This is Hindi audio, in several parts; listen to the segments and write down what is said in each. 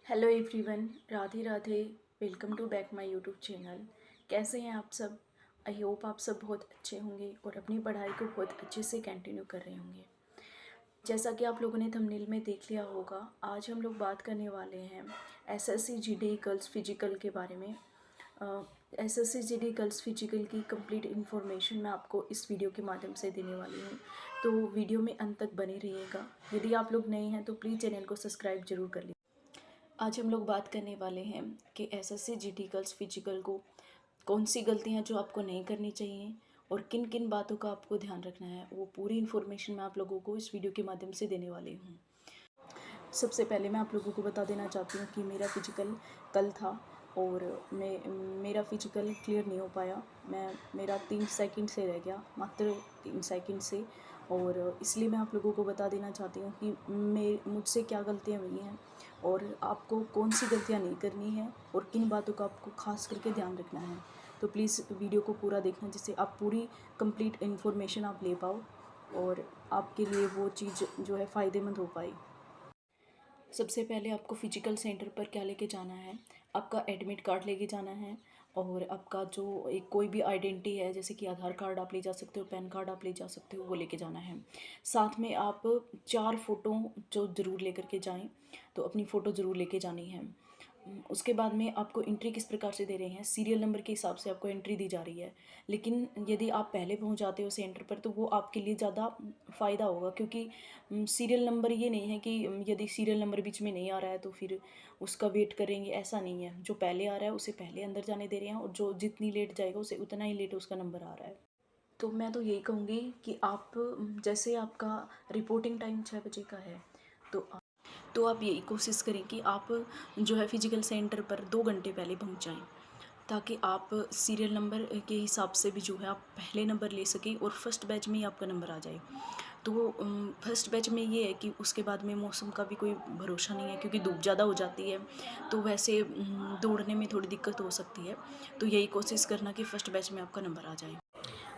Hello everyone, Radhe Radhe. Welcome to back my YouTube channel. कैसे हैं आप सब? आई होप आप सब बहुत अच्छे होंगे और अपनी पढ़ाई को बहुत अच्छे से कंटिन्यू कर रहे होंगे। जैसा कि आप लोगों ने थंबनेल में देख लिया होगा, आज हम लोग बात करने वाले हैं एसएससी जीडी गर्ल्स फिजिकल के बारे में। एसएससी जीडी गर्ल्स फिजिकल की कंप्लीट इन्फॉर्मेशन मैं आपको इस वीडियो के माध्यम से देने वाली हूँ, तो वीडियो में अंत तक बने रहिएगा। यदि आप लोग नए हैं तो प्लीज़ चैनल को सब्सक्राइब जरूर कर लीजिए। आज हम लोग बात करने वाले हैं कि एसएससी जीडी गर्ल्स फिजिकल को कौन सी गलतियां जो आपको नहीं करनी चाहिए और किन किन बातों का आपको ध्यान रखना है, वो पूरी इन्फॉर्मेशन मैं आप लोगों को इस वीडियो के माध्यम से देने वाली हूँ। सबसे पहले मैं आप लोगों को बता देना चाहती हूँ कि मेरा फिजिकल कल था और मेरा फिजिकल क्लियर नहीं हो पाया। मेरा 3 सेकंड से रह गया, मात्र 3 सेकंड से। और इसलिए मैं आप लोगों को बता देना चाहती हूँ कि मुझसे क्या गलतियाँ हुई हैं और आपको कौन सी गलतियाँ नहीं करनी है और किन बातों का आपको खास करके ध्यान रखना है। तो प्लीज़ वीडियो को पूरा देखना, जिससे आप पूरी कंप्लीट इन्फॉर्मेशन आप ले पाओ और आपके लिए वो चीज़ जो है फ़ायदेमंद हो पाए। सबसे पहले आपको फिजिकल सेंटर पर क्या लेके जाना है? आपका एडमिट कार्ड लेके जाना है और आपका जो एक कोई भी आइडेंटिटी है, जैसे कि आधार कार्ड आप ले जा सकते हो, पैन कार्ड आप ले जा सकते हो, वो लेके जाना है। साथ में आप 4 फ़ोटो जो ज़रूर लेकर के जाएं, तो अपनी फ़ोटो ज़रूर लेके जानी है। उसके बाद में आपको एंट्री किस प्रकार से दे रहे हैं, सीरियल नंबर के हिसाब से आपको एंट्री दी जा रही है। लेकिन यदि आप पहले पहुंच जाते हो सेंटर पर तो वो आपके लिए ज़्यादा फ़ायदा होगा, क्योंकि सीरियल नंबर ये नहीं है कि यदि सीरियल नंबर बीच में नहीं आ रहा है तो फिर उसका वेट करेंगे, ऐसा नहीं है। जो पहले आ रहा है उसे पहले अंदर जाने दे रहे हैं और जो जितनी लेट जाएगा उसे उतना ही लेट उसका नंबर आ रहा है। तो मैं तो यही कहूँगी कि आप जैसे आपका रिपोर्टिंग टाइम 6 बजे का है, तो आप यही कोशिश करें कि आप जो है फिजिकल सेंटर पर 2 घंटे पहले पहुंच जाएं, ताकि आप सीरियल नंबर के हिसाब से भी जो है आप पहले नंबर ले सकें और फर्स्ट बैच में ही आपका नंबर आ जाए। तो फर्स्ट बैच में ये है कि उसके बाद में मौसम का भी कोई भरोसा नहीं है, क्योंकि धूप ज़्यादा हो जाती है तो वैसे दौड़ने में थोड़ी दिक्कत हो सकती है। तो यही कोशिश करना कि फ़र्स्ट बैच में आपका नंबर आ जाए।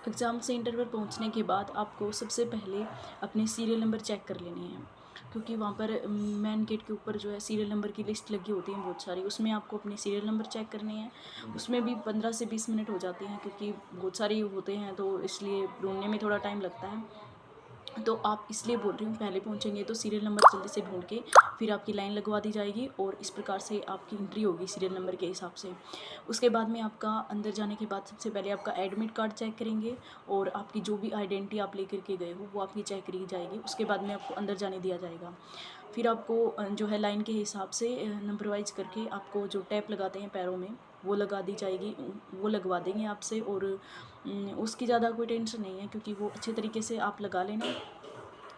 एग्ज़ाम सेंटर पर पहुंचने के बाद आपको सबसे पहले अपने सीरियल नंबर चेक कर लेने हैं, क्योंकि वहाँ पर मेन गेट के ऊपर जो है सीरियल नंबर की लिस्ट लगी होती है बहुत सारी, उसमें आपको अपने सीरियल नंबर चेक करने हैं। उसमें भी 15 से 20 मिनट हो जाते हैं, क्योंकि बहुत सारे होते हैं तो इसलिए ढूंढने में थोड़ा टाइम लगता है। तो आप इसलिए बोल रही हूँ, पहले पहुँचेंगे तो सीरियल नंबर जल्दी से ढूंढ के फिर आपकी लाइन लगवा दी जाएगी और इस प्रकार से आपकी एंट्री होगी सीरियल नंबर के हिसाब से। उसके बाद में आपका अंदर जाने के बाद सबसे पहले आपका एडमिट कार्ड चेक करेंगे और आपकी जो भी आइडेंटिटी आप लेकर के गए हो वो आपकी चेक करी जाएगी। उसके बाद में आपको अंदर जाने दिया जाएगा। फिर आपको जो है लाइन के हिसाब से नंबर वाइज करके आपको जो टैप लगाते हैं पैरों में वो लगा दी जाएगी, वो लगवा देंगे आपसे। और उसकी ज़्यादा कोई टेंशन नहीं है, क्योंकि वो अच्छे तरीके से आप लगा लेना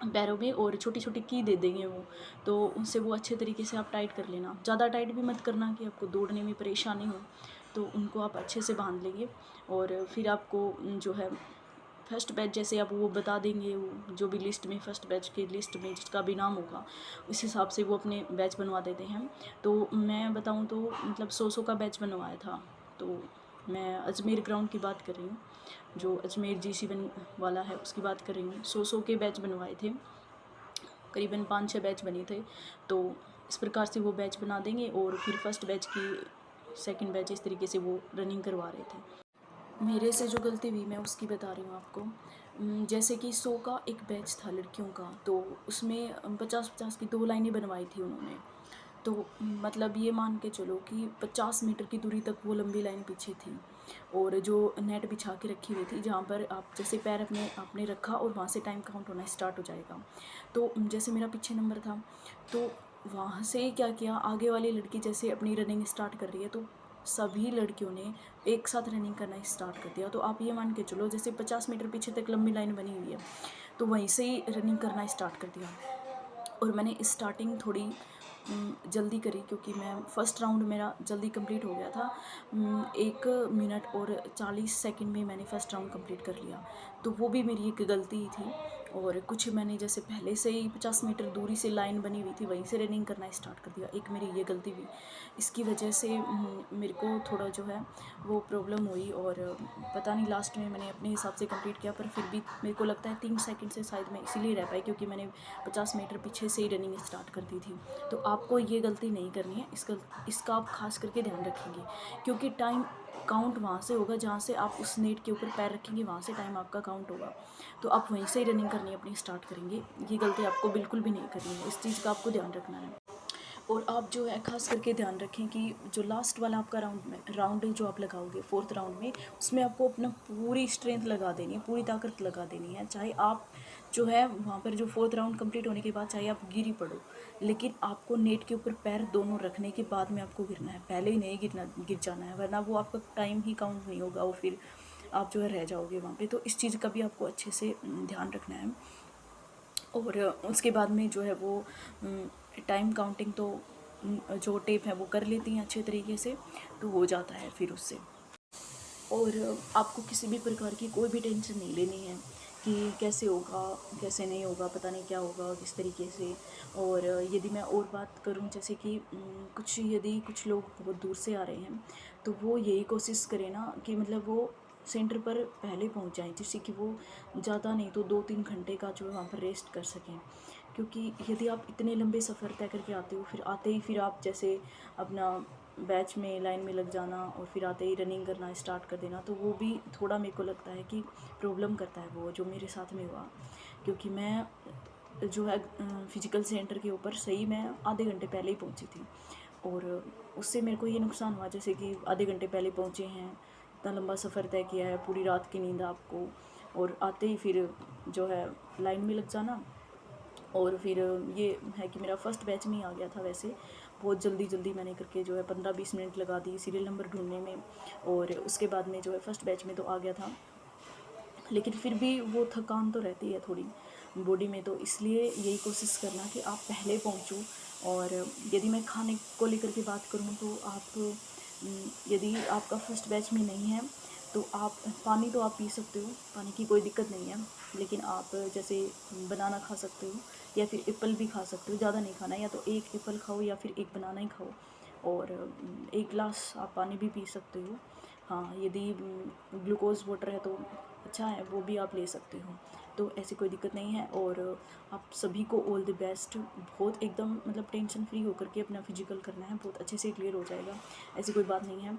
पैरों में और छोटी छोटी की दे देंगे वो, तो उनसे वो अच्छे तरीके से आप टाइट कर लेना। ज़्यादा टाइट भी मत करना कि आपको दौड़ने में परेशानी हो, तो उनको आप अच्छे से बांध लेंगे। और फिर आपको जो है फर्स्ट बैच जैसे आप वो बता देंगे, वो जो भी लिस्ट में फर्स्ट बैच की लिस्ट में जिसका भी नाम होगा उस हिसाब से वो अपने बैच बनवा देते हैं। तो मैं बताऊं तो मतलब 100 का बैच बनवाया था। तो मैं अजमेर ग्राउंड की बात कर रही हूँ, जो अजमेर जी7 वाला है उसकी बात कर रही हूँ। 100 के बैच बनवाए थे, करीबन 5-6 बैच बने थे। तो इस प्रकार से वो बैच बना देंगे और फिर फर्स्ट बैच की सेकंड बैच इस तरीके से वो रनिंग करवा रहे थे। मेरे से जो गलती हुई मैं उसकी बता रही हूँ आपको। जैसे कि 100 का एक बैच था लड़कियों का, तो उसमें 50-50 की 2 लाइनें बनवाई थी उन्होंने। तो मतलब ये मान के चलो कि 50 मीटर की दूरी तक वो लंबी लाइन पीछे थी और जो नेट बिछा के रखी हुई थी, जहाँ पर आप जैसे पैर अपने आपने रखा और वहाँ से टाइम काउंट होना स्टार्ट हो जाएगा। तो जैसे मेरा पीछे नंबर था, तो वहाँ से क्या किया, आगे वाली लड़की जैसे अपनी रनिंग स्टार्ट कर रही है तो सभी लड़कियों ने एक साथ रनिंग करना स्टार्ट कर दिया। तो आप ये मान के चलो जैसे 50 मीटर पीछे तक लंबी लाइन बनी हुई है, तो वहीं से ही रनिंग करना स्टार्ट कर दिया। और मैंने स्टार्टिंग थोड़ी जल्दी करी, क्योंकि मैं फ़र्स्ट राउंड मेरा जल्दी कंप्लीट हो गया था। 1 मिनट और 40 सेकंड में मैंने फ़र्स्ट राउंड कंप्लीट कर लिया। तो वो भी मेरी एक गलती थी, और कुछ मैंने जैसे पहले से ही 50 मीटर दूरी से लाइन बनी हुई थी वहीं से रनिंग करना स्टार्ट कर दिया। एक मेरी ये गलती हुई, इसकी वजह से मेरे को थोड़ा जो है वो प्रॉब्लम हुई, और पता नहीं लास्ट में मैंने अपने हिसाब से कंप्लीट किया, पर फिर भी मेरे को लगता है 3 सेकंड से शायद मैं इसीलिए रह पाई क्योंकि मैंने 50 मीटर पीछे से ही रनिंग स्टार्ट कर दी थी। तो आपको ये गलती नहीं करनी है, इसका आप खास करके ध्यान रखेंगे, क्योंकि टाइम काउंट वहाँ से होगा जहाँ से आप उस नेट के ऊपर पैर रखेंगे, वहाँ से टाइम आपका काउंट होगा। तो आप वहीं से ही रनिंग करनी अपनी स्टार्ट करेंगे। ये गलती आपको बिल्कुल भी नहीं करनी है, इस चीज़ का आपको ध्यान रखना है। और आप जो है खास करके ध्यान रखें कि जो लास्ट वाला आपका राउंड जो आप लगाओगे 4th राउंड में, उसमें आपको अपना पूरी स्ट्रेंथ लगा देनी है, पूरी ताकत लगा देनी है। चाहे आप जो है वहाँ पर जो 4th राउंड कंप्लीट होने के बाद चाहे आप गिर ही पड़ो, लेकिन आपको नेट के ऊपर पैर दोनों रखने के बाद में आपको गिरना है, पहले ही नहीं गिर जाना है, वरना वो आपका टाइम ही काउंट नहीं होगा, वो फिर आप जो है रह जाओगे वहाँ पे। तो इस चीज़ का भी आपको अच्छे से ध्यान रखना है। और उसके बाद में जो है वो टाइम काउंटिंग तो जो टेप है वो कर लेती हैं अच्छे तरीके से, तो हो जाता है फिर उससे। और आपको किसी भी प्रकार की कोई भी टेंशन नहीं लेनी है कि कैसे होगा कैसे नहीं होगा, पता नहीं क्या होगा किस तरीके से। और यदि मैं और बात करूं, जैसे कि यदि कुछ लोग बहुत दूर से आ रहे हैं तो वो यही कोशिश करें ना कि मतलब वो सेंटर पर पहले पहुंच जाएं, जिससे कि वो ज़्यादा नहीं तो 2-3 घंटे का जो है वहाँ पर रेस्ट कर सकें। क्योंकि यदि आप इतने लंबे सफ़र तय करके आते हो, फिर आते ही फिर आप जैसे अपना बैच में लाइन में लग जाना और फिर आते ही रनिंग करना स्टार्ट कर देना, तो वो भी थोड़ा मेरे को लगता है कि प्रॉब्लम करता है, वो जो मेरे साथ में हुआ। क्योंकि मैं जो है फिजिकल सेंटर के ऊपर सही मैं आधे घंटे पहले ही पहुंची थी, और उससे मेरे को ये नुकसान हुआ जैसे कि आधे घंटे पहले पहुंचे हैं, इतना लंबा सफ़र तय किया है, पूरी रात की नींद आपको, और आते ही फिर जो है लाइन में लग जाना। और फिर ये है कि मेरा फर्स्ट बैच में ही आ गया था, वैसे बहुत जल्दी मैंने करके जो है 15-20 मिनट लगा दी सीरियल नंबर ढूंढने में, और उसके बाद में जो है फर्स्ट बैच में तो आ गया था। लेकिन फिर भी वो थकान तो रहती है थोड़ी बॉडी में, तो इसलिए यही कोशिश करना कि आप पहले पहुंचो। और यदि मैं खाने को लेकर के बात करूं तो आप यदि आपका फर्स्ट बैच में नहीं है तो आप पानी तो आप पी सकते हो, पानी की कोई दिक्कत नहीं है, लेकिन आप जैसे बनाना खा सकते हो या फिर एप्पल भी खा सकते हो, ज़्यादा नहीं खाना, या तो एक एप्पल खाओ या फिर एक बनाना ही खाओ, और 1 गिलास आप पानी भी पी सकते हो। हाँ, यदि ग्लूकोज़ वाटर है तो अच्छा है, वो भी आप ले सकते हो, तो ऐसी कोई दिक्कत नहीं है। और आप सभी को ऑल द बेस्ट। बहुत एकदम मतलब टेंशन फ्री होकर के अपना फिजिकल करना है, बहुत अच्छे से क्लियर हो जाएगा, ऐसी कोई बात नहीं है।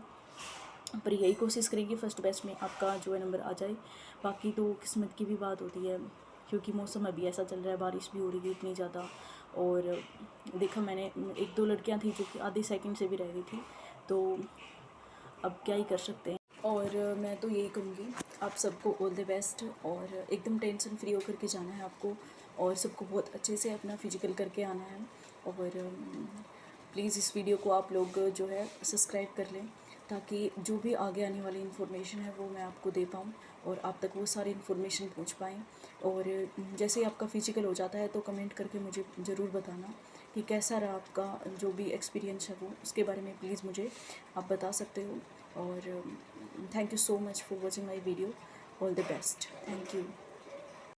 पर यही कोशिश करेंगे फर्स्ट बेस्ट में आपका जो है नंबर आ जाए, बाकी तो किस्मत की भी बात होती है, क्योंकि मौसम अभी ऐसा चल रहा है, बारिश भी हो रही है इतनी ज़्यादा। और देखा मैंने 1-2 लड़कियां थी जो कि आधे सेकंड से भी रह गई थी, तो अब क्या ही कर सकते हैं। और मैं तो यही कहूँगी आप सबको ऑल द बेस्ट, और एकदम टेंशन फ्री होकर के जाना है आपको, और सबको बहुत अच्छे से अपना फिजिकल करके आना है। और प्लीज़ इस वीडियो को आप लोग जो है सब्सक्राइब कर लें, ताकि जो भी आगे आने वाली इन्फॉर्मेशन है वो मैं आपको दे पाऊँ और आप तक वो सारी इन्फॉर्मेशन पहुँच पाएँ। और जैसे ही आपका फिजिकल हो जाता है तो कमेंट करके मुझे ज़रूर बताना कि कैसा रहा आपका जो भी एक्सपीरियंस है, वो उसके बारे में प्लीज़ मुझे आप बता सकते हो। और thank you so much for watching my video. All the best. Thank you.